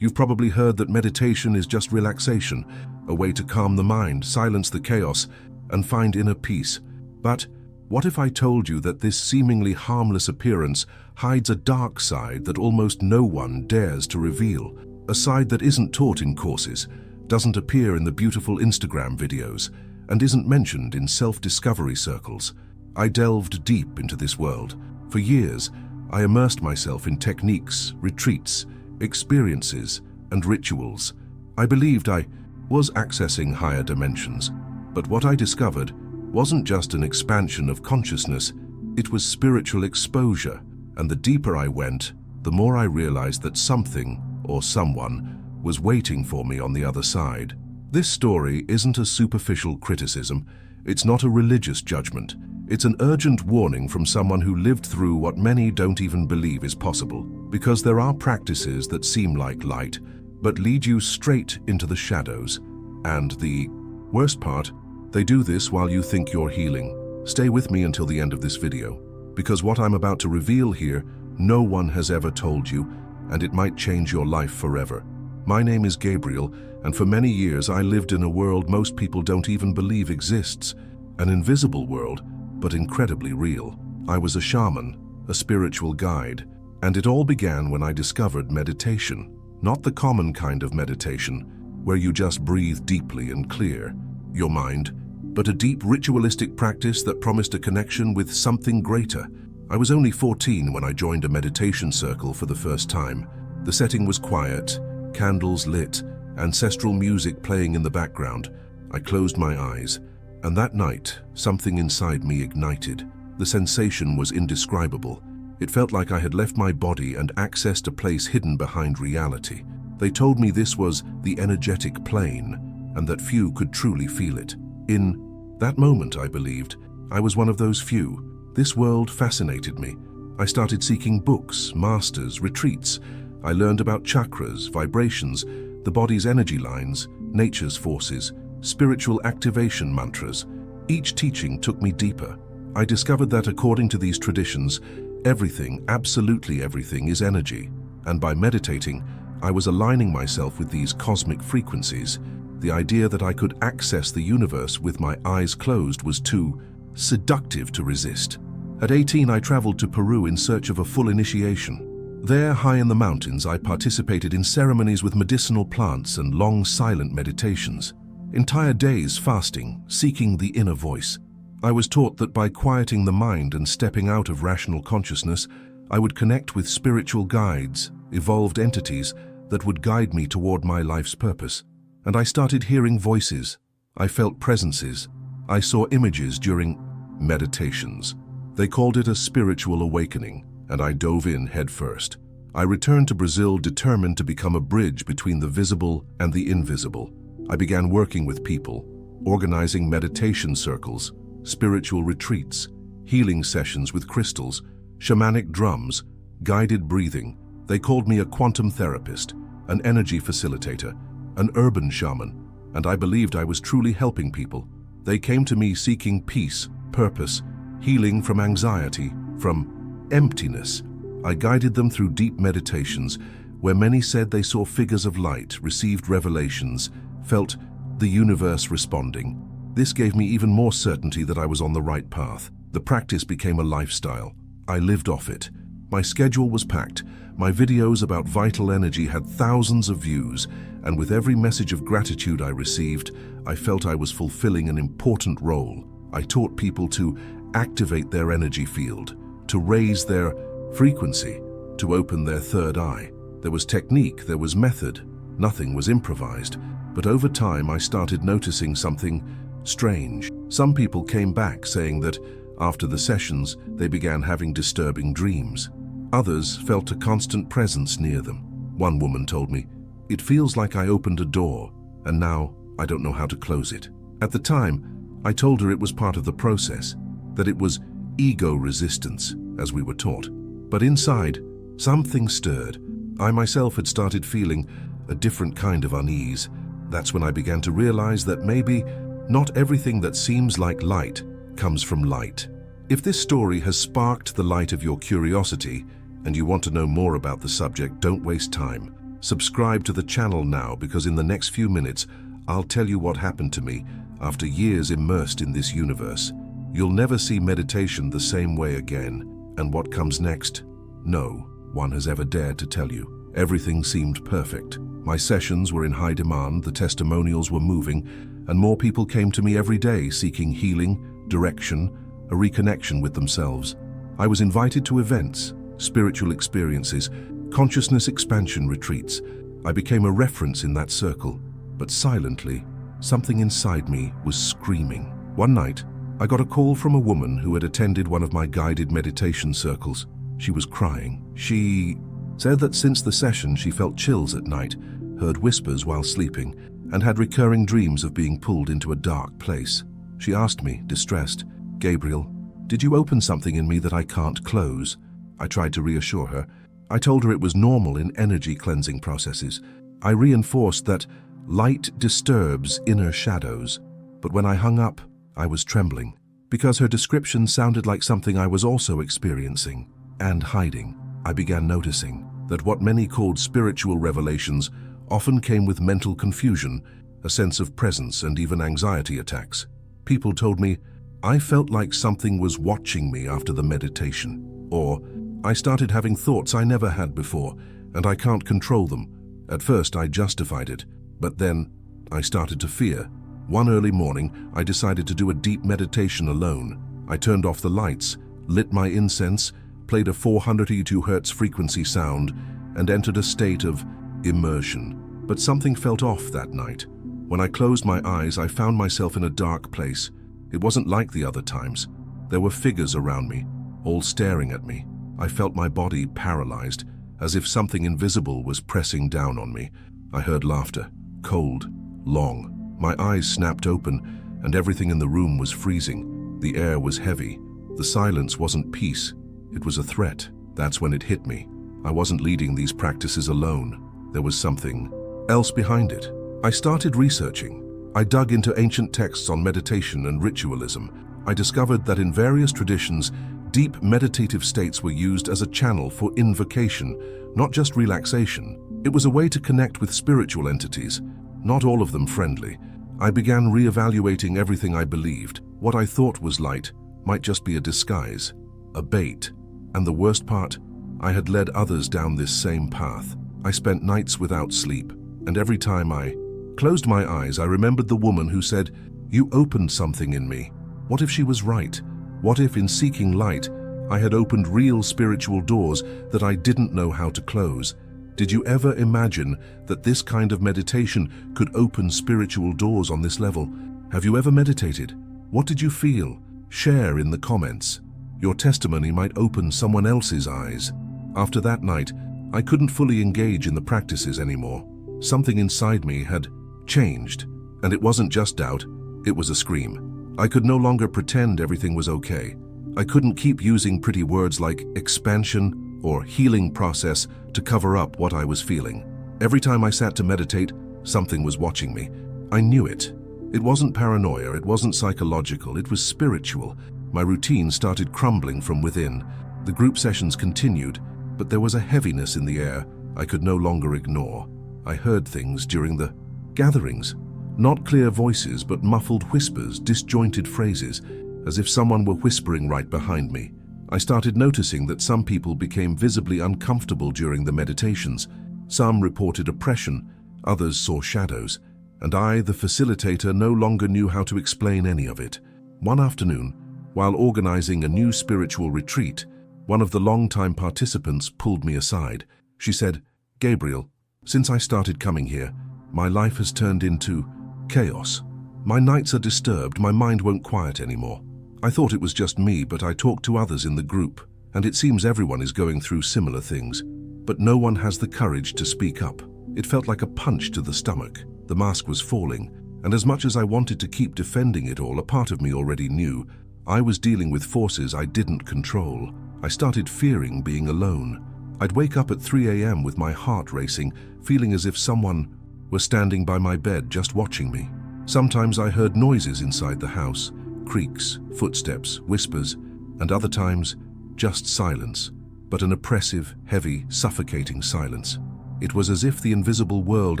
You've probably heard that meditation is just relaxation, a way to calm the mind, silence the chaos, and find inner peace. But what if I told you that this seemingly harmless appearance hides a dark side that almost no one dares to reveal? A side that isn't taught in courses, doesn't appear in the beautiful Instagram videos, and isn't mentioned in self-discovery circles. I delved deep into this world. For years, I immersed myself in techniques, retreats, experiences, and rituals. I believed I was accessing higher dimensions, but what I discovered wasn't just an expansion of consciousness, it was spiritual exposure, and the deeper I went, the more I realized that something, or someone, was waiting for me on the other side. This story isn't a superficial criticism, it's not a religious judgment, it's an urgent warning from someone who lived through what many don't even believe is possible. Because there are practices that seem like light, but lead you straight into the shadows. And the worst part, they do this while you think you're healing. Stay with me until the end of this video, because what I'm about to reveal here, no one has ever told you, and it might change your life forever. My name is Gabriel, and for many years I lived in a world most people don't even believe exists. An invisible world, but incredibly real. I was a shaman, a spiritual guide, and it all began when I discovered meditation. Not the common kind of meditation, where you just breathe deeply and clear your mind, but a deep ritualistic practice that promised a connection with something greater. I was only 14 when I joined a meditation circle for the first time. The setting was quiet, candles lit, ancestral music playing in the background. I closed my eyes, and that night, something inside me ignited. The sensation was indescribable. It felt like I had left my body and accessed a place hidden behind reality. They told me this was the energetic plane, and that few could truly feel it. In that moment, I believed, I was one of those few. This world fascinated me. I started seeking books, masters, retreats. I learned about chakras, vibrations, the body's energy lines, nature's forces, spiritual activation mantras. Each teaching took me deeper. I discovered that according to these traditions, everything, absolutely everything, is energy. And by meditating, I was aligning myself with these cosmic frequencies. The idea that I could access the universe with my eyes closed was too seductive to resist. At 18, I traveled to Peru in search of a full initiation. There, high in the mountains, I participated in ceremonies with medicinal plants and long, silent meditations. Entire days fasting, seeking the inner voice. I was taught that by quieting the mind and stepping out of rational consciousness, I would connect with spiritual guides, evolved entities that would guide me toward my life's purpose. And I started hearing voices. I felt presences. I saw images during meditations. They called it a spiritual awakening, and I dove in headfirst. I returned to Brazil determined to become a bridge between the visible and the invisible. I began working with people, organizing meditation circles, spiritual retreats, healing sessions with crystals, shamanic drums, guided breathing. They called me a quantum therapist, an energy facilitator, an urban shaman, and I believed I was truly helping people. They came to me seeking peace, purpose, healing from anxiety, from emptiness. I guided them through deep meditations, where many said they saw figures of light, received revelations, felt the universe responding. This gave me even more certainty that I was on the right path. The practice became a lifestyle. I lived off it. My schedule was packed. My videos about vital energy had thousands of views, and with every message of gratitude I received, I felt I was fulfilling an important role. I taught people to activate their energy field, to raise their frequency, to open their third eye. There was technique, there was method. Nothing was improvised. But over time, I started noticing something strange. Some people came back saying that after the sessions, they began having disturbing dreams. Others felt a constant presence near them. One woman told me, "It feels like I opened a door, and now I don't know how to close it." At the time, I told her it was part of the process, that it was ego resistance, as we were taught. But inside, something stirred. I myself had started feeling a different kind of unease. That's when I began to realize that maybe not everything that seems like light comes from light. If this story has sparked the light of your curiosity and you want to know more about the subject, don't waste time. Subscribe to the channel now, because in the next few minutes, I'll tell you what happened to me after years immersed in this universe. You'll never see meditation the same way again. And what comes next? No one has ever dared to tell you. Everything seemed perfect. My sessions were in high demand, the testimonials were moving, and more people came to me every day seeking healing, direction, a reconnection with themselves. I was invited to events, spiritual experiences, consciousness expansion retreats. I became a reference in that circle, but silently, something inside me was screaming. One night, I got a call from a woman who had attended one of my guided meditation circles. She was crying. She said that since the session she felt chills at night, heard whispers while sleeping, and had recurring dreams of being pulled into a dark place. She asked me, distressed, "Gabriel, did you open something in me that I can't close?" I tried to reassure her. I told her it was normal in energy cleansing processes. I reinforced that light disturbs inner shadows. But when I hung up, I was trembling, because her description sounded like something I was also experiencing and hiding. I began noticing that what many called spiritual revelations often came with mental confusion, a sense of presence, and even anxiety attacks. People told me I felt like something was watching me after the meditation, or I started having thoughts I never had before, and I can't control them. At first I justified it, but then I started to fear. One early morning, I decided to do a deep meditation alone. I turned off the lights, lit my incense, played a 482 Hz frequency sound, and entered a state of immersion. But something felt off that night. When I closed my eyes, I found myself in a dark place. It wasn't like the other times. There were figures around me, all staring at me. I felt my body paralyzed, as if something invisible was pressing down on me. I heard laughter, cold, long. My eyes snapped open, and everything in the room was freezing. The air was heavy. The silence wasn't peace. It was a threat. That's when it hit me. I wasn't leading these practices alone. There was something else behind it. I started researching. I dug into ancient texts on meditation and ritualism. I discovered that in various traditions, deep meditative states were used as a channel for invocation, not just relaxation. It was a way to connect with spiritual entities, not all of them friendly. I began reevaluating everything I believed. What I thought was light might just be a disguise, a bait. And the worst part, I had led others down this same path. I spent nights without sleep, and every time I closed my eyes, I remembered the woman who said, "You opened something in me." What if she was right? What if, in seeking light, I had opened real spiritual doors that I didn't know how to close? Did you ever imagine that this kind of meditation could open spiritual doors on this level? Have you ever meditated? What did you feel? Share in the comments. Your testimony might open someone else's eyes. After that night, I couldn't fully engage in the practices anymore. Something inside me had changed, and it wasn't just doubt, it was a scream. I could no longer pretend everything was okay. I couldn't keep using pretty words like expansion or healing process to cover up what I was feeling. Every time I sat to meditate, something was watching me. I knew it. It wasn't paranoia, it wasn't psychological, it was spiritual. My routine started crumbling from within. The group sessions continued, but there was a heaviness in the air I could no longer ignore. I heard things during the gatherings. Not clear voices, but muffled whispers, disjointed phrases, as if someone were whispering right behind me. I started noticing that some people became visibly uncomfortable during the meditations. Some reported oppression, others saw shadows, and I, the facilitator, no longer knew how to explain any of it. One afternoon, while organizing a new spiritual retreat, one of the longtime participants pulled me aside. She said, "Gabriel, since I started coming here, my life has turned into chaos. My nights are disturbed, my mind won't quiet anymore. I thought it was just me, but I talked to others in the group, and it seems everyone is going through similar things. But no one has the courage to speak up." It felt like a punch to the stomach. The mask was falling, and as much as I wanted to keep defending it all, a part of me already knew I was dealing with forces I didn't control. I started fearing being alone. I'd wake up at 3 a.m. with my heart racing, feeling as if someone were standing by my bed just watching me. Sometimes I heard noises inside the house, creaks, footsteps, whispers, and other times, just silence, but an oppressive, heavy, suffocating silence. It was as if the invisible world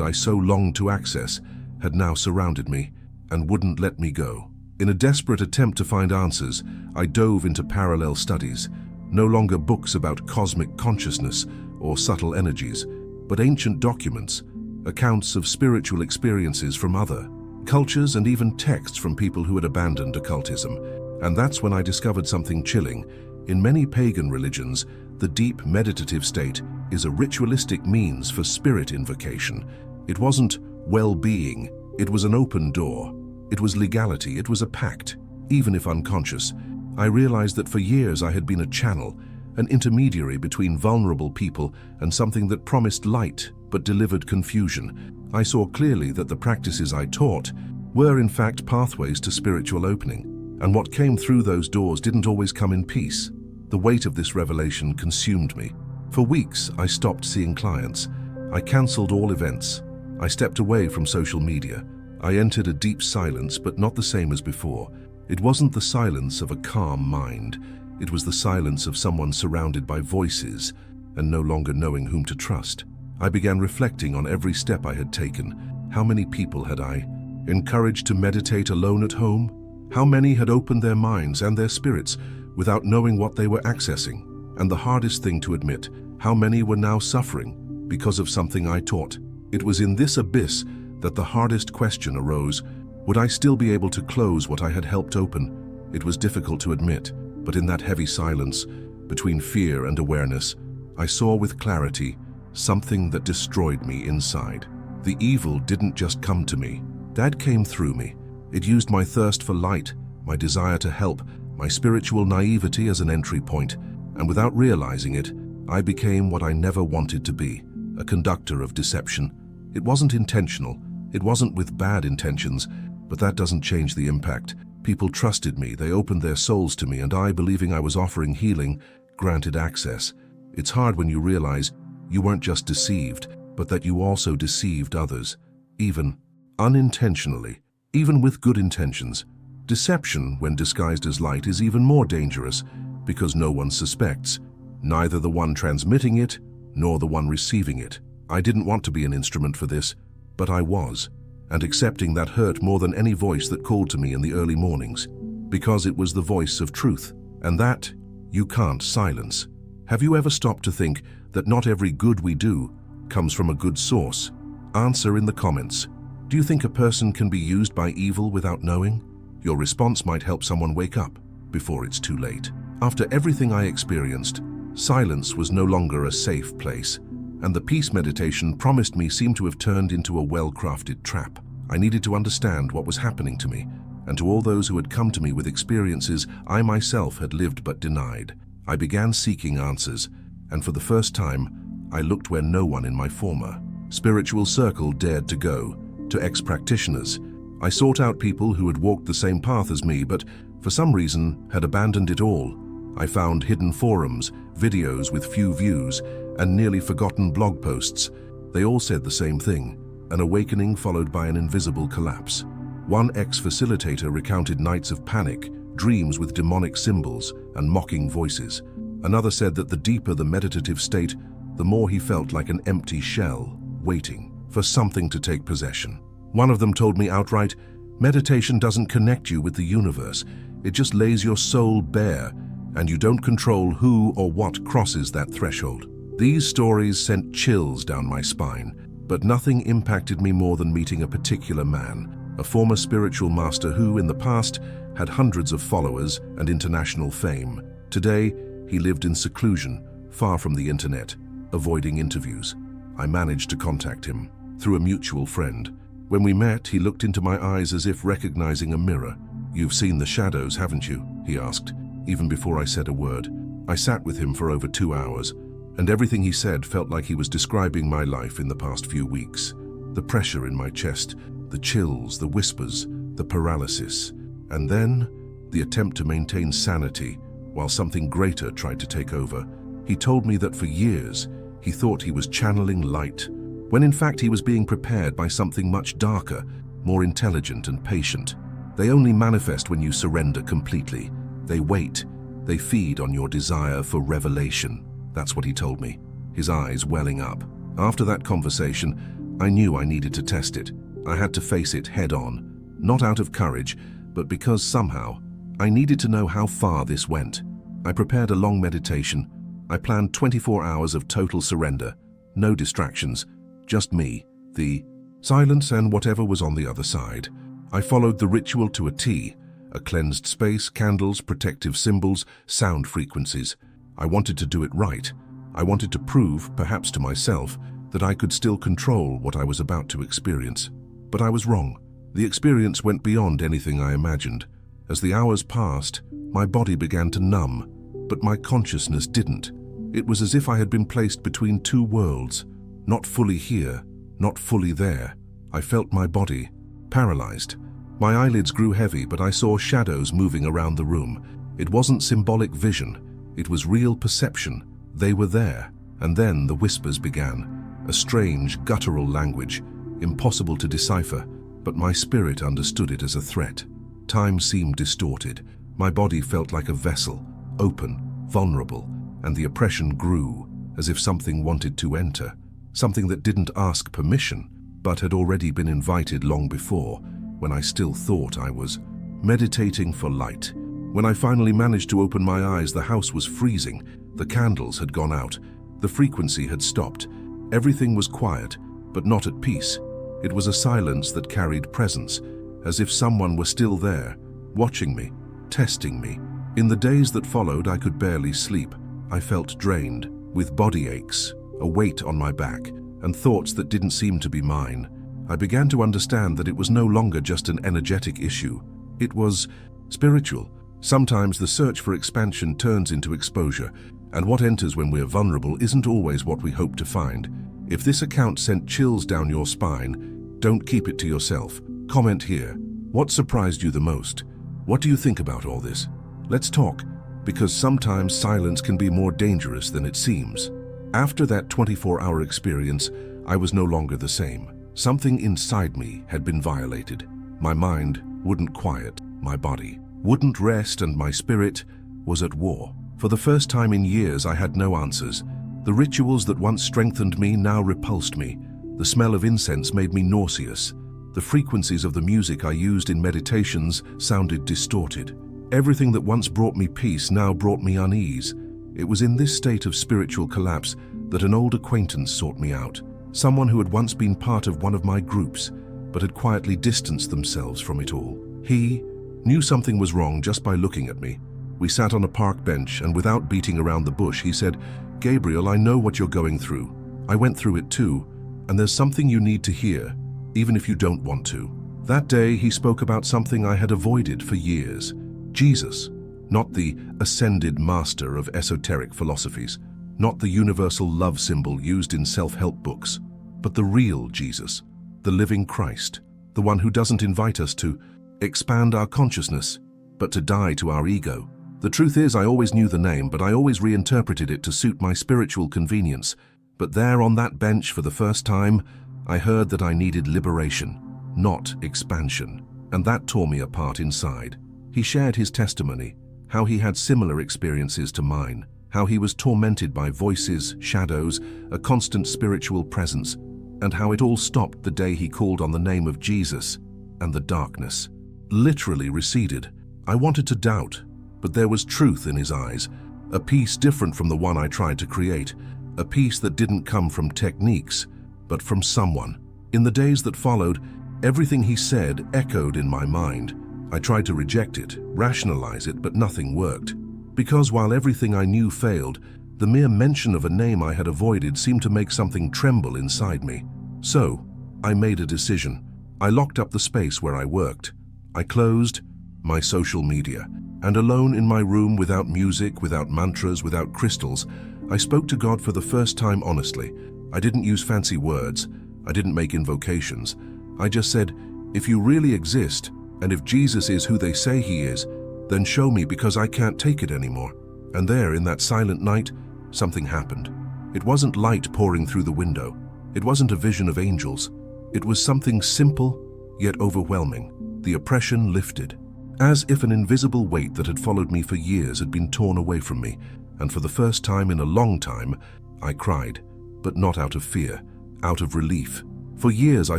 I so longed to access had now surrounded me and wouldn't let me go. In a desperate attempt to find answers, I dove into parallel studies, no longer books about cosmic consciousness or subtle energies, but ancient documents, accounts of spiritual experiences from other cultures and even texts from people who had abandoned occultism. And that's when I discovered something chilling. In many pagan religions, the deep meditative state is a ritualistic means for spirit invocation. It wasn't well-being, it was an open door. It was legality, it was a pact. Even if unconscious, I realized that for years I had been a channel, an intermediary between vulnerable people and something that promised light but delivered confusion. I saw clearly that the practices I taught were in fact pathways to spiritual opening, and what came through those doors didn't always come in peace. The weight of this revelation consumed me. For weeks, I stopped seeing clients. I cancelled all events. I stepped away from social media. I entered a deep silence, but not the same as before. It wasn't the silence of a calm mind. It was the silence of someone surrounded by voices and no longer knowing whom to trust. I began reflecting on every step I had taken. How many people had I encouraged to meditate alone at home? How many had opened their minds and their spirits without knowing what they were accessing? And the hardest thing to admit, how many were now suffering because of something I taught? It was in this abyss that the hardest question arose. Would I still be able to close what I had helped open? It was difficult to admit, but in that heavy silence, between fear and awareness, I saw with clarity something that destroyed me inside. The evil didn't just come to me. Dad came through me. It used my thirst for light, my desire to help, my spiritual naivety as an entry point, and without realizing it, I became what I never wanted to be, a conductor of deception. It wasn't intentional. It wasn't with bad intentions, but that doesn't change the impact. People trusted me, they opened their souls to me, and I, believing I was offering healing, granted access. It's hard when you realize you weren't just deceived, but that you also deceived others, even unintentionally, even with good intentions. Deception, when disguised as light, is even more dangerous because no one suspects, neither the one transmitting it nor the one receiving it. I didn't want to be an instrument for this, but I was, and accepting that hurt more than any voice that called to me in the early mornings, because it was the voice of truth, and that you can't silence. Have you ever stopped to think that not every good we do comes from a good source? Answer in the comments. Do you think a person can be used by evil without knowing? Your response might help someone wake up before it's too late. After everything I experienced, silence was no longer a safe place, and the peace meditation promised me seemed to have turned into a well-crafted trap. I needed to understand what was happening to me, and to all those who had come to me with experiences I myself had lived but denied. I began seeking answers, and for the first time, I looked where no one in my former spiritual circle dared to go, to ex-practitioners. I sought out people who had walked the same path as me, but for some reason had abandoned it all. I found hidden forums, videos with few views, and nearly forgotten blog posts. They all said the same thing, an awakening followed by an invisible collapse. One ex-facilitator recounted nights of panic, dreams with demonic symbols and mocking voices. Another said that the deeper the meditative state, the more he felt like an empty shell, waiting for something to take possession. One of them told me outright, meditation doesn't connect you with the universe, it just lays your soul bare, and you don't control who or what crosses that threshold. These stories sent chills down my spine, but nothing impacted me more than meeting a particular man, a former spiritual master who, in the past, had hundreds of followers and international fame. Today, he lived in seclusion, far from the internet, avoiding interviews. I managed to contact him through a mutual friend. When we met, he looked into my eyes as if recognizing a mirror. "You've seen the shadows, haven't you?" he asked, even before I said a word. I sat with him for over 2 hours, and everything he said felt like he was describing my life in the past few weeks. The pressure in my chest, the chills, the whispers, the paralysis, and then the attempt to maintain sanity while something greater tried to take over. He told me that for years he thought he was channeling light, when in fact he was being prepared by something much darker, more intelligent and patient. They only manifest when you surrender completely. They wait. They feed on your desire for revelation. That's what he told me, his eyes welling up. After that conversation, I knew I needed to test it. I had to face it head on, not out of courage, but because somehow I needed to know how far this went. I prepared a long meditation. I planned 24 hours of total surrender, no distractions, just me, the silence and whatever was on the other side. I followed the ritual to a T, a cleansed space, candles, protective symbols, sound frequencies. I wanted to do it right. I wanted to prove, perhaps to myself, that I could still control what I was about to experience. But I was wrong. The experience went beyond anything I imagined. As the hours passed, my body began to numb, but my consciousness didn't. It was as if I had been placed between two worlds, not fully here, not fully there. I felt my body paralyzed. My eyelids grew heavy, but I saw shadows moving around the room. It wasn't symbolic vision. It was real perception. They were there. And then the whispers began. A strange, guttural language, impossible to decipher, but my spirit understood it as a threat. Time seemed distorted. My body felt like a vessel, open, vulnerable, and the oppression grew, as if something wanted to enter. Something that didn't ask permission, but had already been invited long before, when I still thought I was meditating for light. When I finally managed to open my eyes, the house was freezing. The candles had gone out. The frequency had stopped. Everything was quiet, but not at peace. It was a silence that carried presence, as if someone were still there, watching me, testing me. In the days that followed, I could barely sleep. I felt drained, with body aches, a weight on my back, and thoughts that didn't seem to be mine. I began to understand that it was no longer just an energetic issue. It was spiritual. Sometimes the search for expansion turns into exposure, and what enters when we're vulnerable isn't always what we hope to find. If this account sent chills down your spine, don't keep it to yourself. Comment here. What surprised you the most? What do you think about all this? Let's talk, because sometimes silence can be more dangerous than it seems. After that 24-hour experience, I was no longer the same. Something inside me had been violated. My mind wouldn't quiet, my body wouldn't rest, and my spirit was at war. For the first time in years, I had no answers. The rituals that once strengthened me now repulsed me. The smell of incense made me nauseous. The frequencies of the music I used in meditations sounded distorted. Everything that once brought me peace now brought me unease. It was in this state of spiritual collapse that an old acquaintance sought me out. Someone who had once been part of one of my groups, but had quietly distanced themselves from it all. He knew something was wrong just by looking at me. We sat on a park bench, and without beating around the bush, he said, "Gabriel, I know what you're going through. I went through it too, and there's something you need to hear, even if you don't want to." That day, he spoke about something I had avoided for years. Jesus, not the ascended master of esoteric philosophies, not the universal love symbol used in self-help books, but the real Jesus, the living Christ, the one who doesn't invite us to expand our consciousness, but to die to our ego. The truth is, I always knew the name, but I always reinterpreted it to suit my spiritual convenience. But there on that bench for the first time, I heard that I needed liberation, not expansion, and that tore me apart inside. He shared his testimony, how he had similar experiences to mine, how he was tormented by voices, shadows, a constant spiritual presence, and how it all stopped the day he called on the name of Jesus, and the darkness literally receded. I wanted to doubt, but there was truth in his eyes, a peace different from the one I tried to create, a peace that didn't come from techniques, but from someone. In the days that followed, everything he said echoed in my mind. I tried to reject it, rationalize it, but nothing worked. Because while everything I knew failed, the mere mention of a name I had avoided seemed to make something tremble inside me. So, I made a decision. I locked up the space where I worked. I closed my social media, and alone in my room, without music, without mantras, without crystals, I spoke to God for the first time honestly. I didn't use fancy words. I didn't make invocations. I just said, "If you really exist, and if Jesus is who they say he is, then show me, because I can't take it anymore." And there, in that silent night, something happened. It wasn't light pouring through the window. It wasn't a vision of angels. It was something simple, yet overwhelming. The oppression lifted, as if an invisible weight that had followed me for years had been torn away from me, and for the first time in a long time, I cried. but not out of fear, out of relief. For years I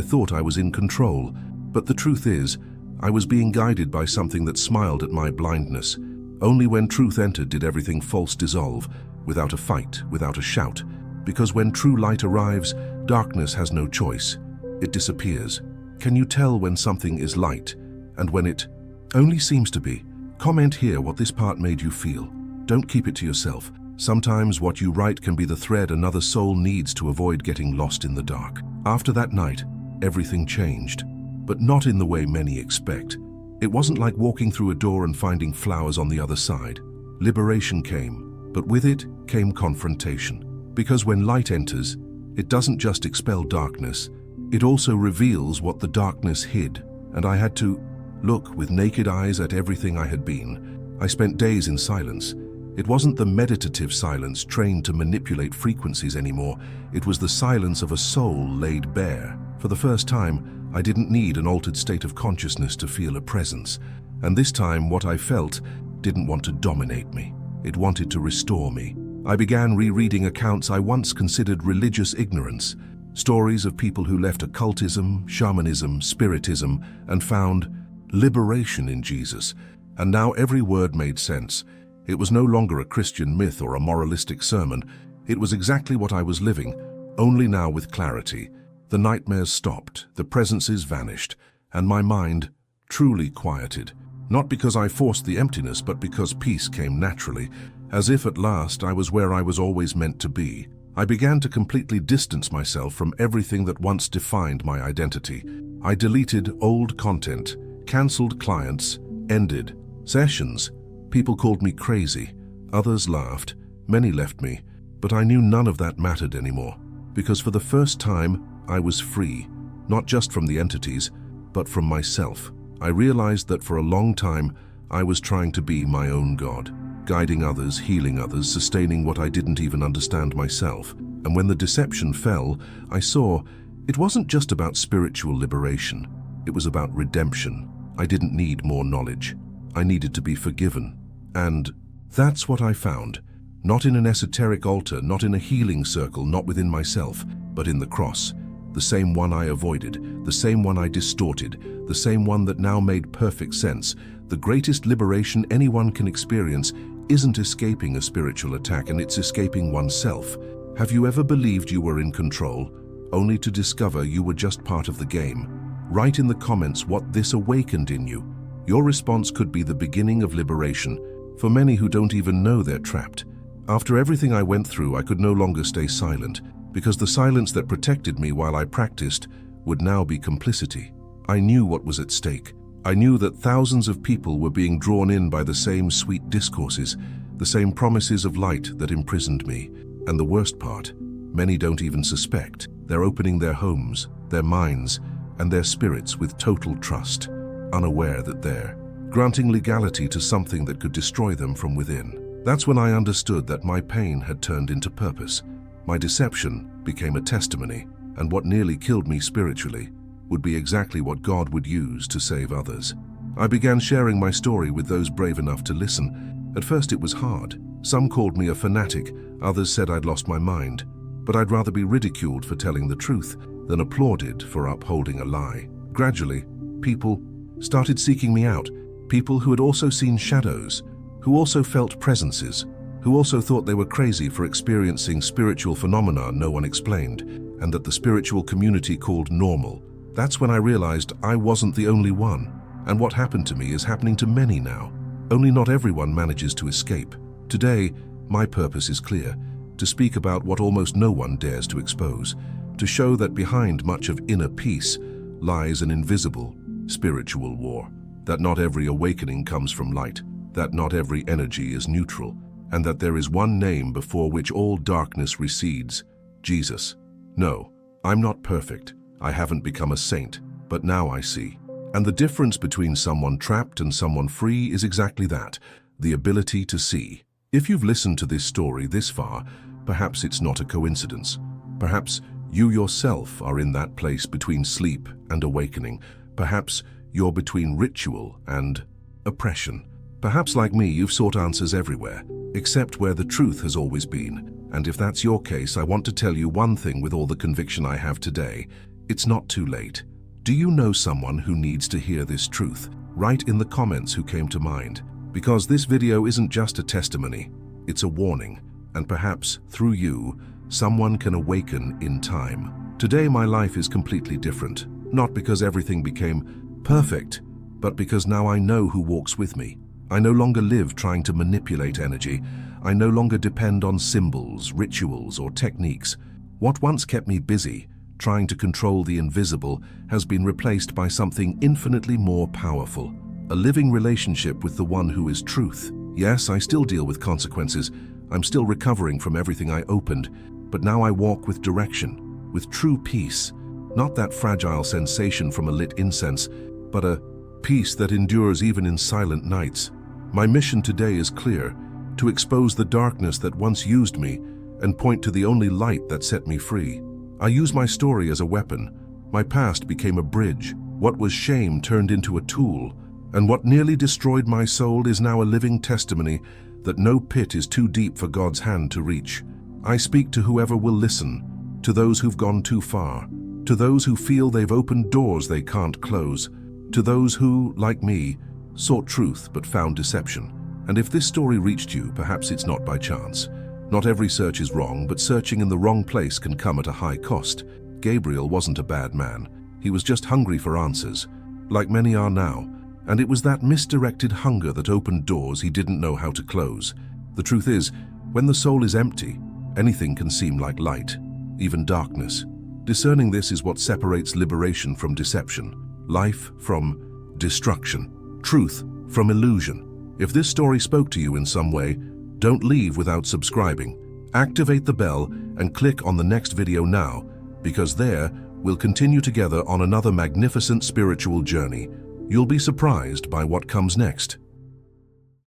thought I was in control, but the truth is, I was being guided by something that smiled at my blindness. Only when truth entered did everything false dissolve, without a fight, without a shout. Because when true light arrives, darkness has no choice. It disappears. Can you tell when something is light, and when it only seems to be? Comment here what this part made you feel. Don't keep it to yourself. Sometimes what you write can be the thread another soul needs to avoid getting lost in the dark. After that night, everything changed, but not in the way many expect. It wasn't like walking through a door and finding flowers on the other side. Liberation came, but with it came confrontation. Because when light enters, it doesn't just expel darkness, it also reveals what the darkness hid. And I had to look with naked eyes at everything I had been. I spent days in silence. It wasn't the meditative silence trained to manipulate frequencies anymore. It was the silence of a soul laid bare. For the first time, I didn't need an altered state of consciousness to feel a presence. And this time, what I felt didn't want to dominate me. It wanted to restore me. I began rereading accounts I once considered religious ignorance. Stories of people who left occultism, shamanism, spiritism, and found liberation in Jesus. And now every word made sense. It was no longer a Christian myth or a moralistic sermon. It was exactly what I was living, only now with clarity. The nightmares stopped, the presences vanished, and my mind truly quieted. Not because I forced the emptiness, but because peace came naturally, as if at last I was where I was always meant to be. I began to completely distance myself from everything that once defined my identity. I deleted old content, cancelled clients, ended sessions. People called me crazy, others laughed, many left me, but I knew none of that mattered anymore, because for the first time I was free, not just from the entities, but from myself. I realized that for a long time I was trying to be my own God, guiding others, healing others, sustaining what I didn't even understand myself. And when the deception fell, I saw it wasn't just about spiritual liberation, it was about redemption. I didn't need more knowledge. I needed to be forgiven. And that's what I found. Not in an esoteric altar, not in a healing circle, not within myself, but in the cross. The same one I avoided, the same one I distorted, the same one that now made perfect sense. The greatest liberation anyone can experience isn't escaping a spiritual attack, and it's escaping oneself. Have you ever believed you were in control, only to discover you were just part of the game? Write in the comments what this awakened in you. Your response could be the beginning of liberation for many who don't even know they're trapped. After everything I went through, I could no longer stay silent, because the silence that protected me while I practiced would now be complicity. I knew what was at stake. I knew that thousands of people were being drawn in by the same sweet discourses, the same promises of light that imprisoned me. And the worst part, many don't even suspect. They're opening their homes, their minds, and their spirits with total trust, unaware that they're granting legality to something that could destroy them from within. That's when I understood that my pain had turned into purpose. My deception became a testimony, and what nearly killed me spiritually would be exactly what God would use to save others. I began sharing my story with those brave enough to listen. At first it was hard. Some called me a fanatic, others said I'd lost my mind. But I'd rather be ridiculed for telling the truth than applauded for upholding a lie. Gradually, people started seeking me out. People who had also seen shadows, who also felt presences, who also thought they were crazy for experiencing spiritual phenomena no one explained, and that the spiritual community called normal. That's when I realized I wasn't the only one, and what happened to me is happening to many now. Only not everyone manages to escape. Today, my purpose is clear: to speak about what almost no one dares to expose, to show that behind much of inner peace lies an invisible spiritual war, that not every awakening comes from light, that not every energy is neutral, and that there is one name before which all darkness recedes: Jesus. No, I'm not perfect. I haven't become a saint, but now I see. And the difference between someone trapped and someone free is exactly that, the ability to see. If you've listened to this story this far, perhaps it's not a coincidence. Perhaps you yourself are in that place between sleep and awakening. Perhaps you're between ritual and oppression. Perhaps like me, you've sought answers everywhere, except where the truth has always been. And if that's your case, I want to tell you one thing with all the conviction I have today. It's not too late. Do you know someone who needs to hear this truth? Write in the comments who came to mind. Because this video isn't just a testimony, it's a warning. And perhaps, through you, someone can awaken in time. Today my life is completely different. Not because everything became perfect, but because now I know who walks with me. I no longer live trying to manipulate energy. I no longer depend on symbols, rituals, or techniques. What once kept me busy, trying to control the invisible, has been replaced by something infinitely more powerful. A living relationship with the one who is truth. Yes, I still deal with consequences. I'm still recovering from everything I opened. But now I walk with direction, with true peace. Not that fragile sensation from a lit incense, but a peace that endures even in silent nights. My mission today is clear: to expose the darkness that once used me and point to the only light that set me free. I use my story as a weapon. My past became a bridge. What was shame turned into a tool. And what nearly destroyed my soul is now a living testimony that no pit is too deep for God's hand to reach. I speak to whoever will listen, to those who've gone too far, to those who feel they've opened doors they can't close, to those who, like me, sought truth but found deception. And if this story reached you, perhaps it's not by chance. Not every search is wrong, but searching in the wrong place can come at a high cost. Gabriel wasn't a bad man. He was just hungry for answers, like many are now. And it was that misdirected hunger that opened doors he didn't know how to close. The truth is, when the soul is empty, anything can seem like light, even darkness. Discerning this is what separates liberation from deception, life from destruction, truth from illusion. If this story spoke to you in some way, don't leave without subscribing. Activate the bell and click on the next video now, because there we'll continue together on another magnificent spiritual journey. You'll be surprised by what comes next.